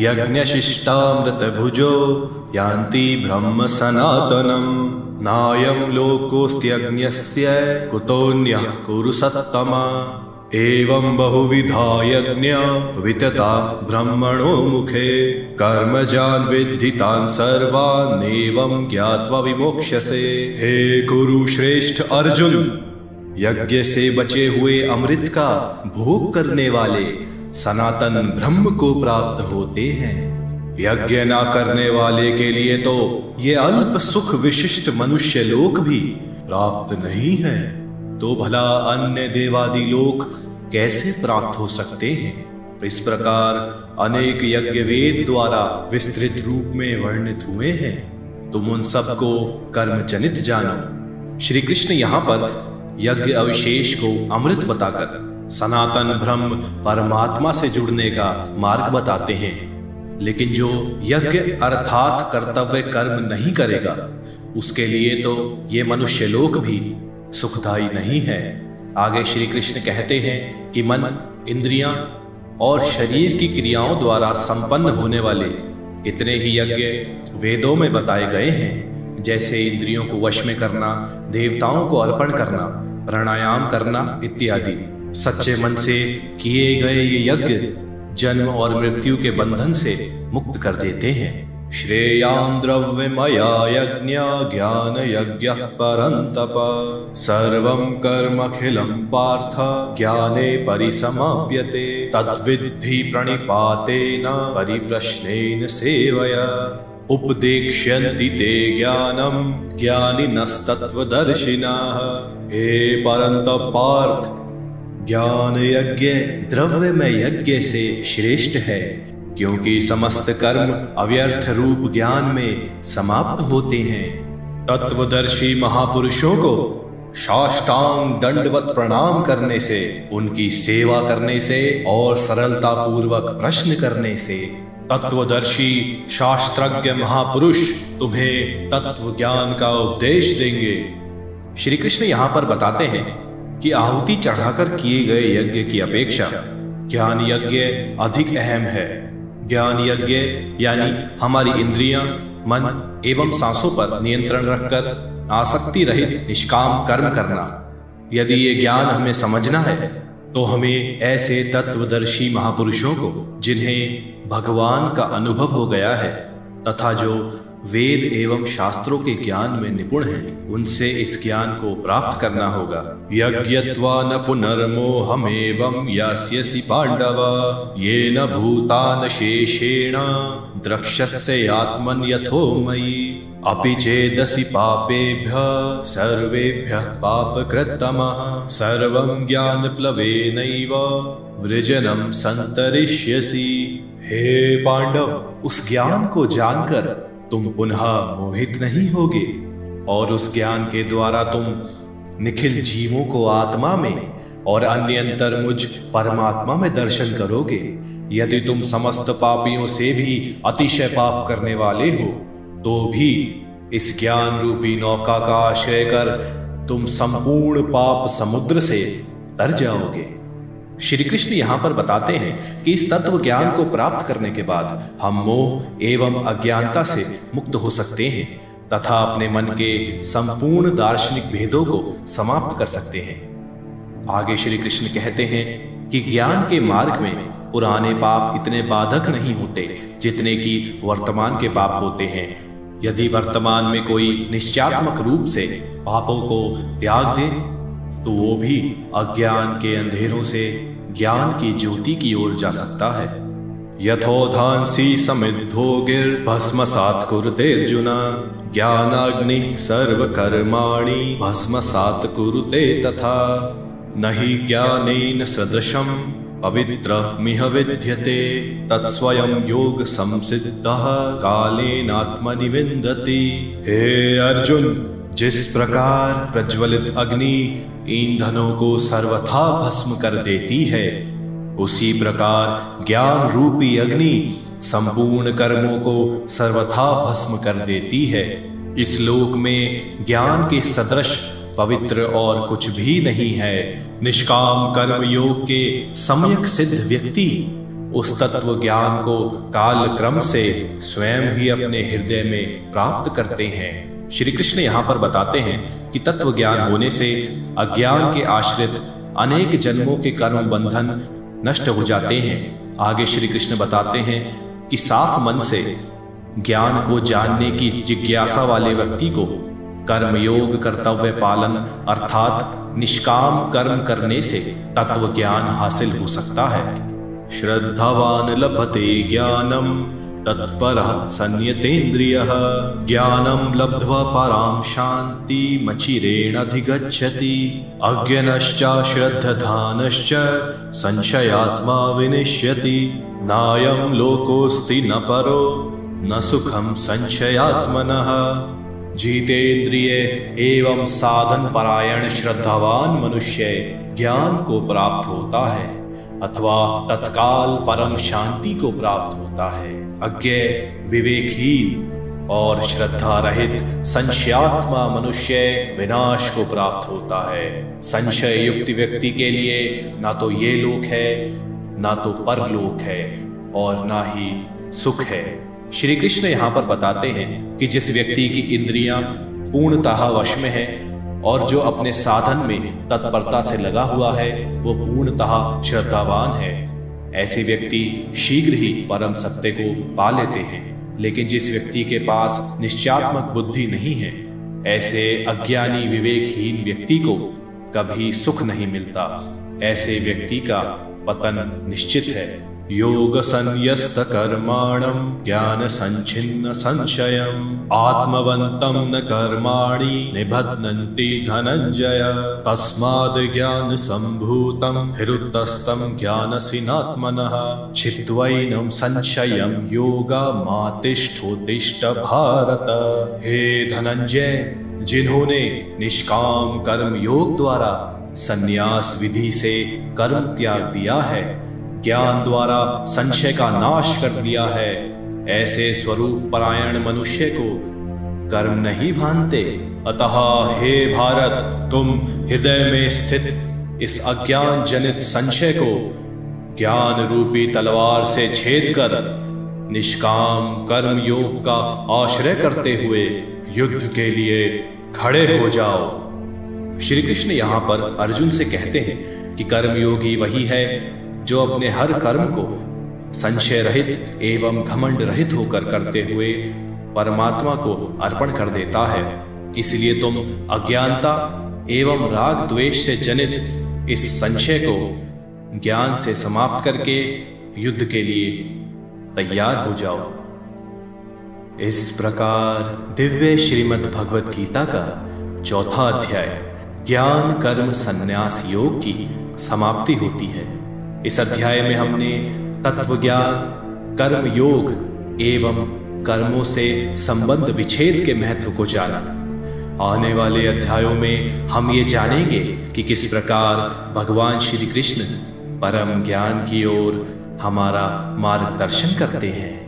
यज्ञशिष्टामृत भुजो यान्ति ब्रह्म सनातनम नायं लोकोऽस्त्यज्ञस्य कुतोऽन्यः कुरु सत्तमा एवं बहुविधा यज्ञा वितता ब्रह्मणो मुखे कर्मजान् विद्धि तान् सर्वान् एवं ज्ञात्वा विमोक्ष्यसे। हे कुरु श्रेष्ठ अर्जुन, यज्ञ से बचे हुए अमृत का भोग करने वाले सनातन ब्रह्म को प्राप्त होते हैं। यज्ञ ना करने वाले के लिए तो ये अल्प सुख विशिष्ट मनुष्य लोक भी प्राप्त नहीं है, तो भला अन्य देवादि लोक कैसे प्राप्त हो सकते हैं। इस प्रकार अनेक यज्ञ वेद द्वारा विस्तृत रूप में वर्णित हुए हैं, तुम उन सबको कर्मजनित जानो। श्री कृष्ण यहाँ पर यज्ञ अविशेष को अमृत बताकर सनातन ब्रह्म परमात्मा से जुड़ने का मार्ग बताते हैं। लेकिन जो यज्ञ अर्थात कर्तव्य कर्म नहीं करेगा, उसके लिए तो ये मनुष्य लोक भी सुखदायी नहीं है। आगे श्री कृष्ण कहते हैं कि मन, इंद्रियां और शरीर की क्रियाओं द्वारा संपन्न होने वाले इतने ही यज्ञ वेदों में बताए गए हैं, जैसे इंद्रियों को वश में करना, देवताओं को अर्पण करना, प्राणायाम करना इत्यादि। सच्चे मन से किए गए ये यज्ञ जन्म और मृत्यु के बंधन से मुक्त कर देते हैं। श्रेयान् द्रव्यमया यज्ञ ज्ञान यज्ञ परन्तप सर्वं कर्मखिलं पार्थ ज्ञाने परिसमाप्यते तद्विद्धि प्रणिपातेन परिप्रश्नेन सेवया उपदेक्ष्यन्ति ते ज्ञानं ज्ञानिनस्तत्त्वदर्शिनः। हे परन्तप पार्थ, ज्ञान यज्ञ द्रव्यमय यज्ञ से श्रेष्ठ है, क्योंकि समस्त कर्म अव्यर्थ रूप ज्ञान में समाप्त होते हैं। तत्वदर्शी महापुरुषों को साष्टांग दंडवत प्रणाम करने से, उनकी सेवा करने से और सरलता पूर्वक प्रश्न करने से तत्वदर्शी शास्त्रज्ञ महापुरुष तुम्हें तत्व ज्ञान का उपदेश देंगे। श्री कृष्ण यहाँ पर बताते हैं कि आहुति चढ़ाकर किए गए यज्ञ की अपेक्षा ज्ञान यज्ञ अधिक अहम है। ज्ञान यज्ञ यानी हमारी इंद्रियां, मन एवं सांसों पर नियंत्रण रखकर आसक्ति रहित निष्काम कर्म करना। यदि ये ज्ञान हमें समझना है तो हमें ऐसे तत्वदर्शी महापुरुषों को, जिन्हें भगवान का अनुभव हो गया है तथा जो वेद एवं शास्त्रों के ज्ञान में निपुण हैं, उनसे इस ज्ञान को प्राप्त करना होगा। यज्ञत्वा न पुनर्मोहमेवं यास्यसि पांडव येन भूतान शेषेण द्रक्ष्यसे आत्मन यथो मयि अपि चेदसि पापेभ्यः सर्वेभ्यः पापकृत्तमः सर्वं ज्ञानप्लवेनैव वृजनं संतरिष्यसि। हे पांडव, उस ज्ञान को जानकर तुम पुनः मोहित नहीं होगे और उस ज्ञान के द्वारा तुम निखिल जीवों को आत्मा में और अन्य अंतर्मुझ परमात्मा में दर्शन करोगे। यदि तुम समस्त पापियों से भी अतिशय पाप करने वाले हो, तो भी इस ज्ञान रूपी नौका का आश्रय कर तुम संपूर्ण पाप समुद्र से तर जाओगे। श्री कृष्ण यहाँ पर बताते हैं कि इस तत्व ज्ञान को प्राप्त करने के बाद हम मोह एवं अज्ञानता से मुक्त हो सकते हैं तथा अपने मन के संपूर्ण दार्शनिक भेदों को समाप्त कर सकते हैं। आगे श्री कृष्ण कहते हैं कि ज्ञान के मार्ग में पुराने पाप इतने बाधक नहीं होते जितने कि वर्तमान के पाप होते हैं। यदि वर्तमान में कोई निश्चयात्मक रूप से पापों को त्याग दे, तो वो भी अज्ञान के अंधेरों से ज्ञान की ज्योति की ओर जा सकता है। यथोधांसी समिद्धो गिर्भस्मसात् कुरुतेऽर्जुन ज्ञानाग्नि सर्वकर्माणि भस्मसात् कुरुते तथा नहि ज्ञानेन सदृशं पवित्रमिह विद्यते तत्स्वयं योग संसिद्धः कालेनात्मनि विन्दति। हे अर्जुन, जिस प्रकार प्रज्वलित अग्नि ईंधनों को सर्वथा भस्म कर देती है, उसी प्रकार ज्ञान रूपी अग्नि संपूर्ण कर्मों को सर्वथा भस्म कर देती है। इस लोक में ज्ञान के सदृश पवित्र और कुछ भी नहीं है। निष्काम कर्म योग के सम्यक सिद्ध व्यक्ति उस तत्व ज्ञान को काल क्रम से स्वयं ही अपने हृदय में प्राप्त करते हैं। श्री कृष्ण यहाँ पर बताते हैं कि तत्व ज्ञान होने से अज्ञान के आश्रित अनेक जन्मों के कर्म बंधन नष्ट हो जाते हैं। आगे श्री कृष्ण बताते हैं कि साफ मन से ज्ञान को जानने की जिज्ञासा वाले व्यक्ति को कर्मयोग कर्तव्य पालन अर्थात निष्काम कर्म करने से तत्व ज्ञान हासिल हो सकता है। श्रद्धावान लभते ज्ञानम तत्परः संयतेन्द्रियः ज्ञानम लब्ध्वा परां शान्तिमचिरेण अधिगच्छति अज्ञनश्च श्रद्धधानश्च संशयात्मा विनिश्यति नायं लोकोऽस्ति न परो न सुखम संशयात्मनः। जीतेन्द्रिय एवं साधन परायण श्रद्धावान मनुष्य ज्ञान को प्राप्त होता है अथवा तत्काल परम शांति को प्राप्त होता है। अज्ञ विवेकहीन और श्रद्धा रहित संशयात्मा मनुष्य विनाश को प्राप्त होता है। संशय युक्त व्यक्ति के लिए ना तो ये लोक है ना तो परलोक है और ना ही सुख है। श्री कृष्ण यहाँ पर बताते हैं कि जिस व्यक्ति की इंद्रियां पूर्णतः वश में है और जो अपने साधन में तत्परता से लगा हुआ है वो पूर्णतः श्रद्धावान है। ऐसे व्यक्ति शीघ्र ही परम सत्य को पा लेते हैं। लेकिन जिस व्यक्ति के पास निश्चयात्मक बुद्धि नहीं है, ऐसे अज्ञानी विवेकहीन व्यक्ति को कभी सुख नहीं मिलता। ऐसे व्यक्ति का पतन निश्चित है। योग संयस्त कर्माणं ज्ञान संचिन्न संशयम् आत्मवन्तं न कर्माणि निबध्नन्ति धनंजय तस्माद् ज्ञान संभूतं हृतस्थं ज्ञानसिनात्मनः छित्त्वैनं संशयं योगमातिष्ठोत्तिष्ठ भारत। हे धनंजय, जिन्होंने निष्काम कर्म योग द्वारा संन्यास विधि से कर्म त्याग दिया है, ज्ञान द्वारा संशय का नाश कर दिया है, ऐसे स्वरूप परायण मनुष्य को कर्म नहीं भानते। अतः हे भारत, तुम हृदय में स्थित इस अज्ञान जनित संशय को ज्ञान रूपी तलवार से छेद कर निष्काम कर्म योग का आश्रय करते हुए युद्ध के लिए खड़े हो जाओ। श्री कृष्ण यहाँ पर अर्जुन से कहते हैं कि कर्मयोगी वही है जो अपने हर कर्म को संशय रहित एवं घमंड रहित होकर करते हुए परमात्मा को अर्पण कर देता है। इसलिए तुम अज्ञानता एवं राग द्वेष से जनित इस संशय को ज्ञान से समाप्त करके युद्ध के लिए तैयार हो जाओ। इस प्रकार दिव्य श्रीमद् भगवत गीता का चौथा अध्याय ज्ञान कर्म संन्यास योग की समाप्ति होती है। इस अध्याय में हमने तत्व ज्ञान, कर्म योग एवं कर्मों से संबंध विच्छेद के महत्व को जाना। आने वाले अध्यायों में हम ये जानेंगे कि किस प्रकार भगवान श्री कृष्ण परम ज्ञान की ओर हमारा मार्गदर्शन करते हैं।